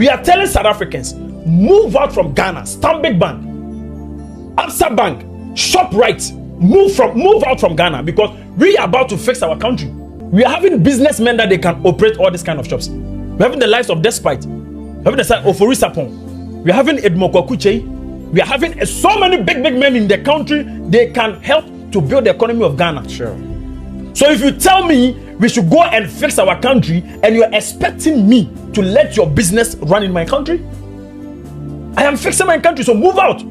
We are telling South Africans, move out from Ghana. Stanbic Bank, Absa Bank, ShopRite, move out from Ghana, because we are about to fix our country. We are having businessmen that they can operate all these kind of shops. We're having the lives of Despite. We're having the side of Oforisapon. We're having Edmoko Kuche. We are having so many big men in the country. They can help to build the economy of Ghana. Sure. So if you tell me we should go and fix our country, and you're expecting me to let your business run in my country, I am fixing my country, so move out.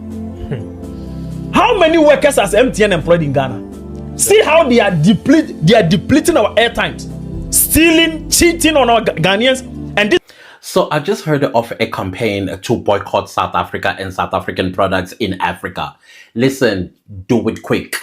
How many workers has MTN employed in Ghana? See how they are depleting our airtimes, stealing, cheating on our Ghanaians, and this. So I just heard of a campaign to boycott South Africa and South African products in Africa. Listen, do it quick.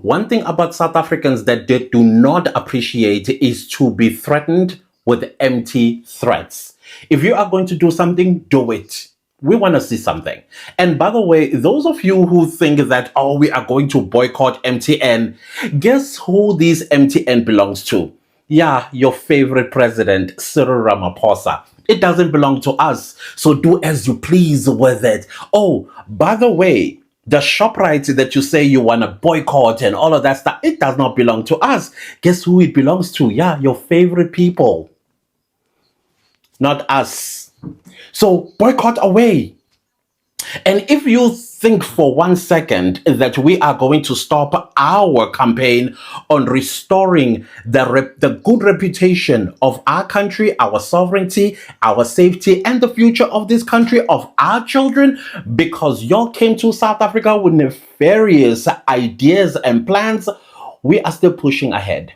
One thing about South Africans that they do not appreciate is to be threatened with empty threats. If you are going to do something, do it. We want to see something. And by the way, those of you who think that, oh, we are going to boycott MTN, guess who this MTN belongs to? Yeah, your favorite president, Cyril Ramaphosa. It doesn't belong to us. So do as you please with it. Oh, by the way, the ShopRite that you say you want to boycott and all of that stuff, it does not belong to us. Guess who it belongs to? Yeah, your favorite people. Not us. So boycott away. And if you think for 1 second that we are going to stop our campaign on restoring the good reputation of our country, our sovereignty, our safety, and the future of this country, of our children, because y'all came to South Africa with nefarious ideas and plans, we are still pushing ahead.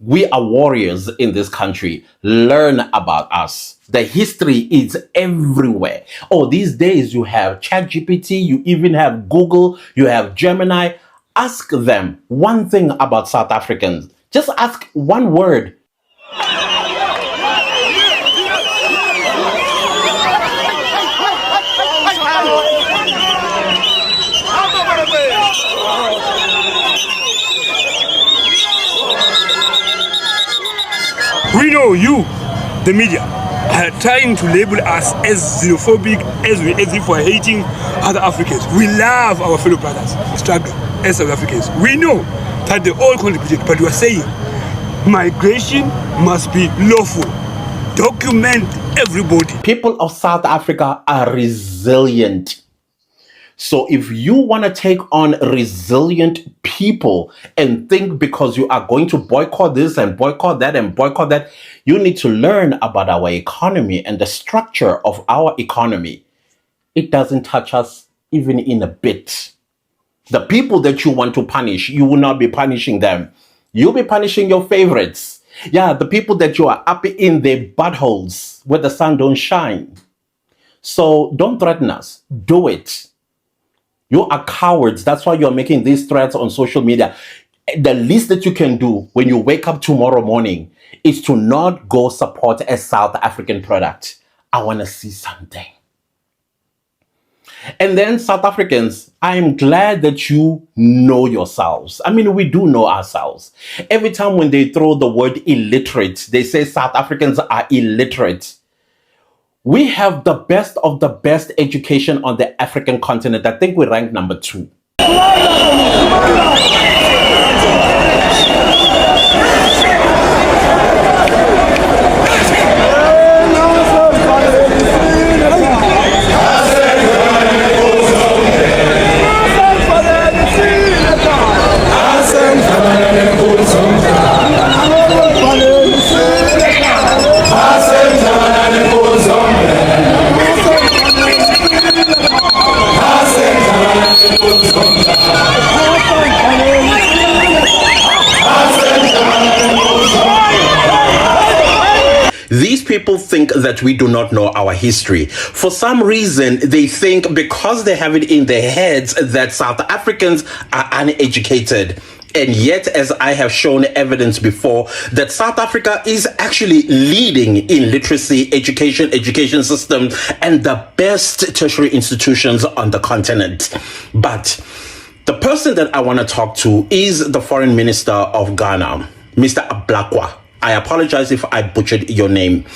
We are warriors in this country. Learn about us. The history is everywhere. Oh, these days you have ChatGPT, you even have Google, you have Gemini. Ask them one thing about South Africans. Just ask one word. We know you, the media, are trying to label us as xenophobic, as if we're hating other Africans. We love our fellow brothers, struggle as South Africans. We know that they all contributed, but we are saying migration must be lawful. Document everybody. People of South Africa are resilient. So if you want to take on resilient people and think because you are going to boycott this and boycott that and boycott that, you need to learn about our economy and the structure of our economy. It doesn't touch us even in a bit. The people that you want to punish, you will not be punishing them. You'll be punishing your favorites. Yeah, the people that you are up in their buttholes where the sun don't shine. So don't threaten us. Do it. You are cowards. That's why you're making these threats on social media. The least that you can do when you wake up tomorrow morning is to not go support a South African product. I want to see something. And then South Africans, I am glad that you know yourselves. I mean, we do know ourselves. Every time when they throw the word illiterate, they say South Africans are illiterate. We have the best of the best education on the African continent. I think we rank number 2. These people think that we do not know our history. For some reason, they think because they have it in their heads that South Africans are uneducated. And yet, as I have shown evidence before, that South Africa is actually leading in literacy, education system, and the best tertiary institutions on the continent. But the person that I want to talk to is the Foreign Minister of Ghana, Mr. Ablakwa. I apologize if I butchered your name.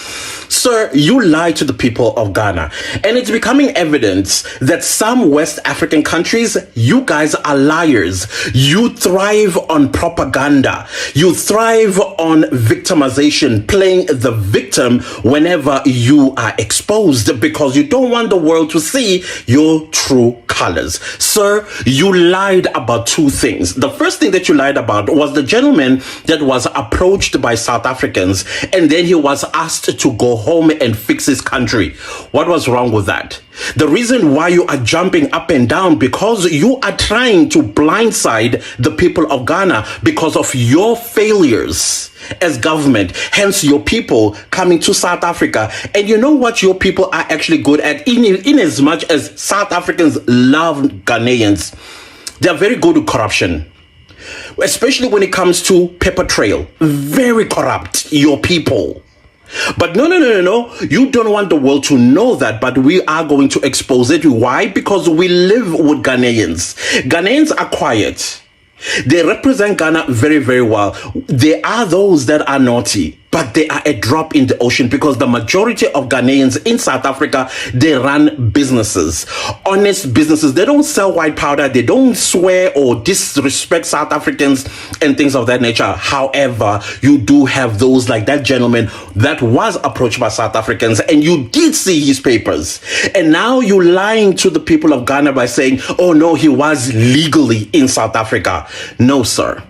Sir, you lied to the people of Ghana, and it's becoming evident that some West African countries, you guys are liars. You thrive on propaganda. You thrive on victimization, playing the victim whenever you are exposed because you don't want the world to see your true colors. Sir, you lied about two things. The first thing that you lied about was the gentleman that was approached by South Africans and then he was asked to go home and fix his country. What was wrong with that? The reason why you are jumping up and down because you are trying to blindside the people of Ghana because of your failures as government, hence your people coming to South Africa. And you know what your people are actually good at, in as much as South Africans love Ghanaians, they are very good with corruption, especially when it comes to paper trail. Very corrupt, your people. But no. You don't want the world to know that, but we are going to expose it. Why? Because we live with Ghanaians. Ghanaians are quiet. They represent Ghana very, very well. There are those that are naughty, but they are a drop in the ocean because the majority of Ghanaians in South Africa, they run businesses, honest businesses. They don't sell white powder. They don't swear or disrespect South Africans and things of that nature. However, you do have those like that gentleman that was approached by South Africans and you did see his papers. And now you're lying to the people of Ghana by saying, oh no, he was legally in South Africa. No, sir.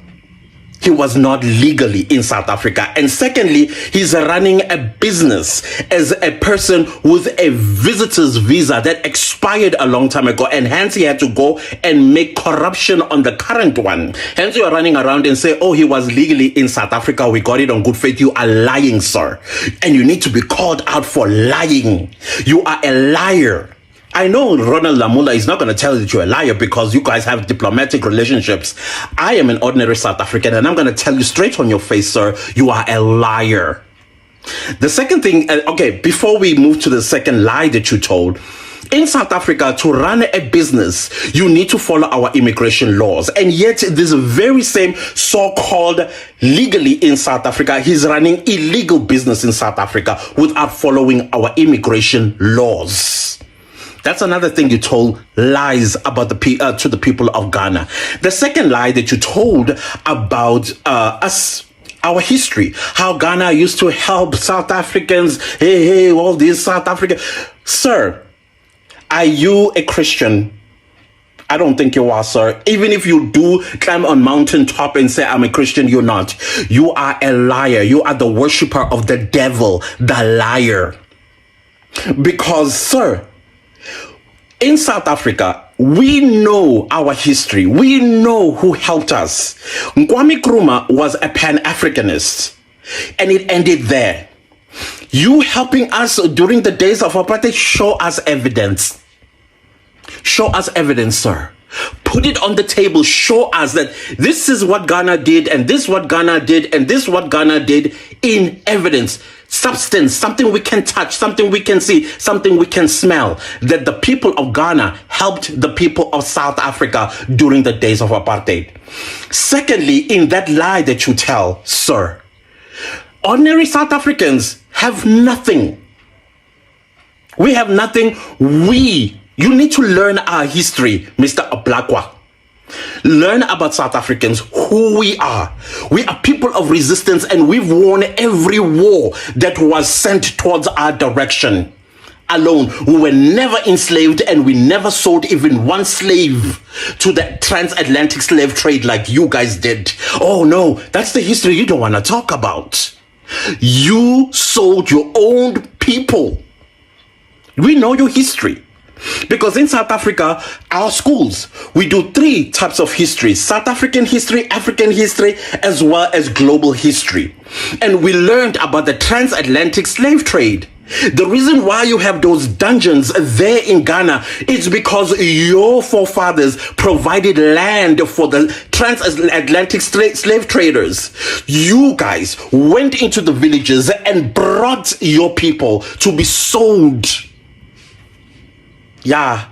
He was not legally in South Africa. And secondly, he's running a business as a person with a visitor's visa that expired a long time ago. And hence he had to go and make corruption on the current one. Hence you are running around and say, oh, he was legally in South Africa. We got it on good faith. You are lying, sir. And you need to be called out for lying. You are a liar. I know Ronald Lamula is not going to tell you that you're a liar because you guys have diplomatic relationships. I am an ordinary South African and I'm going to tell you straight on your face, sir, you are a liar. The second thing, okay, before we move to the second lie that you told, in South Africa, to run a business, you need to follow our immigration laws. And yet, this very same so-called legally in South Africa, he's running illegal business in South Africa without following our immigration laws. That's another thing you told lies about to the people of Ghana. The second lie that you told about us, our history, how Ghana used to help South Africans. Hey, all these South Africans. Sir, are you a Christian? I don't think you are, sir. Even if you do climb on mountain top and say, I'm a Christian, you're not. You are a liar. You are the worshiper of the devil, the liar. Because, sir, in South Africa, we know our history. We know who helped us. Kwame Nkrumah was a Pan-Africanist, and it ended there. You helping us during the days of apartheid, show us evidence. Show us evidence, sir. Put it on the table. Show us that this is what Ghana did, and this is what Ghana did, and this is what Ghana did in evidence. Substance, something we can touch, something we can see, something we can smell, that the people of Ghana helped the people of South Africa during the days of apartheid. Secondly, in that lie that you tell, sir, ordinary South Africans have nothing. We have nothing. You need to learn our history, Mr. Oblakwa. Learn about South Africans, who we are. We are people of resistance and we've won every war that was sent towards our direction. Alone, we were never enslaved and we never sold even one slave to the transatlantic slave trade like you guys did. Oh no, that's the history you don't want to talk about. You sold your own people. We know your history. Because in South Africa, our schools, we do three types of history: South African history, African history, as well as global history. And we learned about the transatlantic slave trade. The reason why you have those dungeons there in Ghana is because your forefathers provided land for the transatlantic slave traders. You guys went into the villages and brought your people to be sold. Yeah,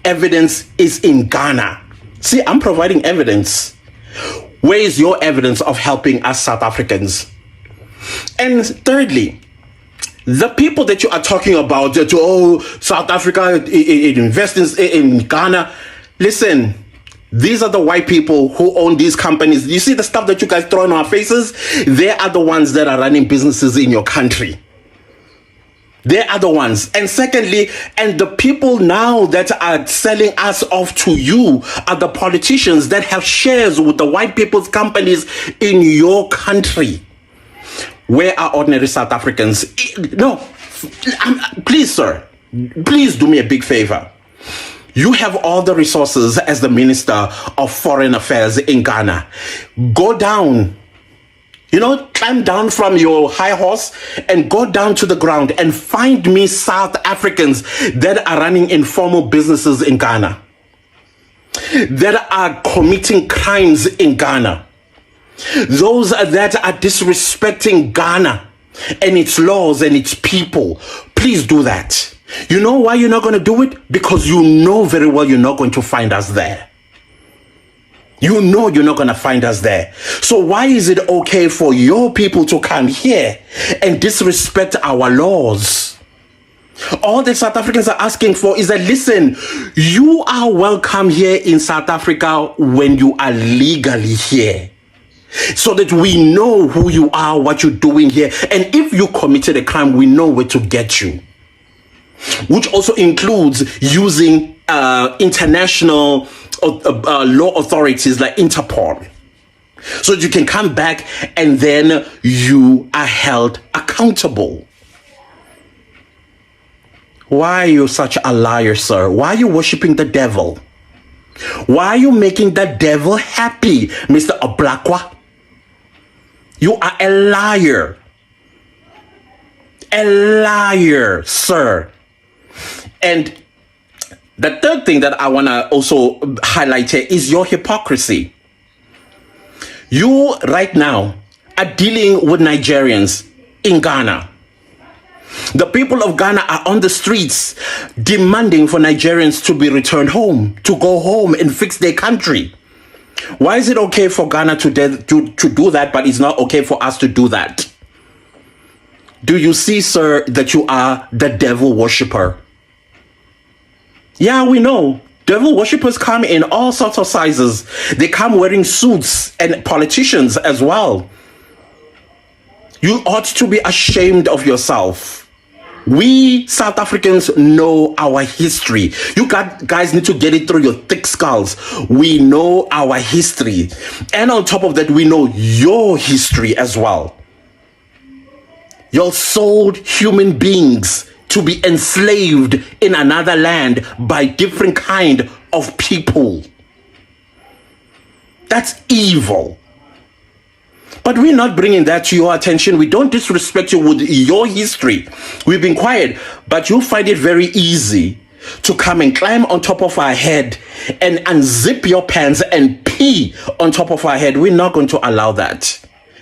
evidence is in Ghana. See, I'm providing evidence. Where is your evidence of helping us South Africans? And thirdly, the people that you are talking about, South Africa, it invests in Ghana. Listen, these are the white people who own these companies. You see the stuff that you guys throw in our faces? They are the ones that are running businesses in your country. They are the ones. And secondly, and the people now that are selling us off to you are the politicians that have shares with the white people's companies in your country. Where are ordinary South Africans? No, please, sir, please do me a big favor. You have all the resources as the Minister of Foreign Affairs in Ghana. Go down, climb down from your high horse and go down to the ground and find me South Africans that are running informal businesses in Ghana, that are committing crimes in Ghana, those that are disrespecting Ghana and its laws and its people. Please do that. You know why you're not going to do it? Because you know very well you're not going to find us there. You know you're not going to find us there. So why is it okay for your people to come here and disrespect our laws? All that South Africans are asking for is that, listen, you are welcome here in South Africa when you are legally here, so that we know who you are, what you're doing here. And if you committed a crime, we know where to get you. Which also includes using international law authorities like Interpol. So that you can come back and then you are held accountable. Why are you such a liar, sir? Why are you worshiping the devil? Why are you making the devil happy, Mr. Oblakwa? You are a liar. A liar, sir. And the third thing that I want to also highlight here is your hypocrisy. You right now are dealing with Nigerians in Ghana. The people of Ghana are on the streets demanding for Nigerians to be returned home, to go home and fix their country. Why is it okay for Ghana to do that, but it's not okay for us to do that? Do you see, sir, that you are the devil worshiper? Yeah, we know. Devil worshippers come in all sorts of sizes. They come wearing suits, and politicians as well. You ought to be ashamed of yourself. We South Africans know our history. You guys need to get it through your thick skulls. We know our history. And on top of that, we know your history as well. You sold human beings to be enslaved in another land by different kind of people. That's evil. But we're not bringing that to your attention. We don't disrespect you with your history. We've been quiet, but you'll find it very easy to come and climb on top of our head and unzip your pants and pee on top of our head. We're not going to allow that.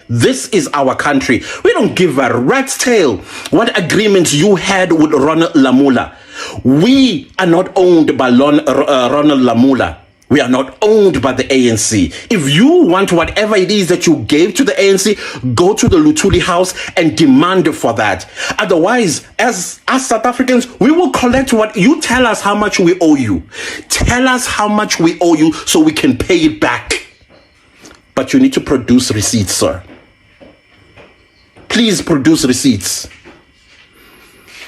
This is our country. We don't give a rat's tail what agreements you had with Ronald Lamola. We are not owned by Ronald Lamola. We are not owned by the ANC. If you want whatever it is that you gave to the ANC, go to the Lutuli house and demand for that. Otherwise, as South Africans, we will collect what you tell us how much we owe you. Tell us how much we owe you so we can pay it back. But you need to produce receipts, sir. Please produce receipts.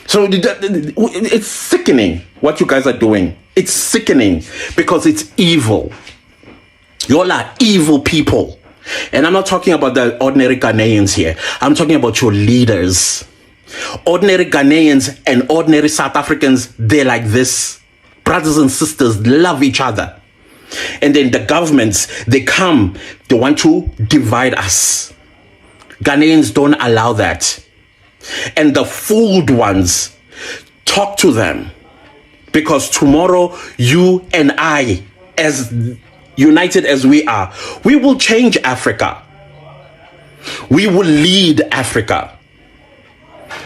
So it's sickening what you guys are doing. It's sickening because it's evil. You all are evil people. And I'm not talking about the ordinary Ghanaians here. I'm talking about your leaders. Ordinary Ghanaians and ordinary South Africans, they're like this. Brothers and sisters love each other. And then the governments, they come, they want to divide us. Ghanaians don't allow that. And the fooled ones, talk to them. Because tomorrow, you and I, as united as we are, we will change Africa. We will lead Africa.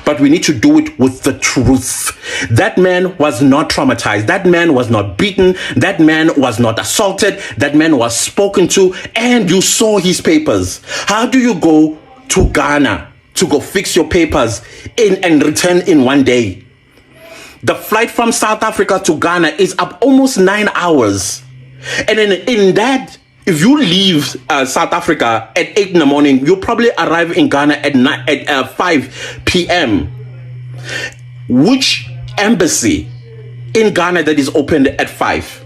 But we need to do it with the truth. That man was not traumatized. That man was not beaten. That man was not assaulted. That man was spoken to. And you saw his papers. How do you go to Ghana to go fix your papers in and return in one day. The flight from South Africa to Ghana is up almost 9 hours. And then in that, if you leave South Africa at 8 in the morning, you'll probably arrive in Ghana at 5 p.m. Which embassy in Ghana that is opened at 5?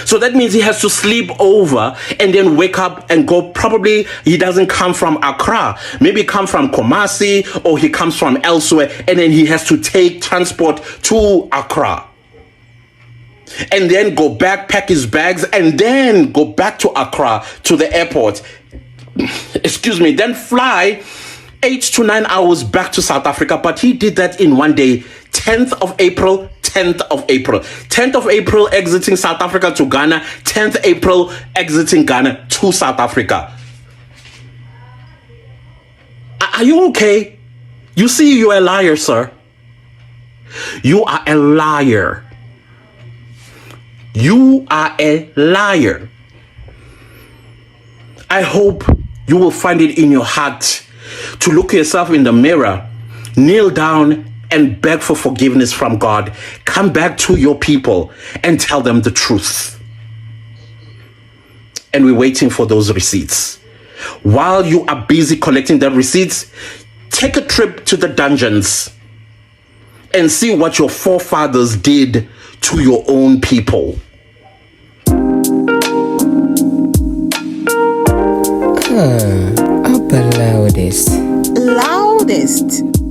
So that means he has to sleep over and then wake up and go. Probably he doesn't come from Accra. Maybe come from Kumasi, or he comes from elsewhere, and then he has to take transport to Accra. And then go back, pack his bags, and then go back to Accra to the airport. Excuse me, then fly 8 to 9 hours back to South Africa. But he did that in one day. 10th of April, 10th of April. 10th of April exiting South Africa to Ghana. 10th April exiting Ghana to South Africa. Are you okay? You see, you're a liar, sir. You are a liar. You are a liar. I hope you will find it in your heart to look yourself in the mirror, kneel down and beg for forgiveness from God. Come back to your people and tell them the truth. And we're waiting for those receipts. While you are busy collecting the receipts, take a trip to the dungeons and see what your forefathers did to your own people. Up the loudest. Loudest.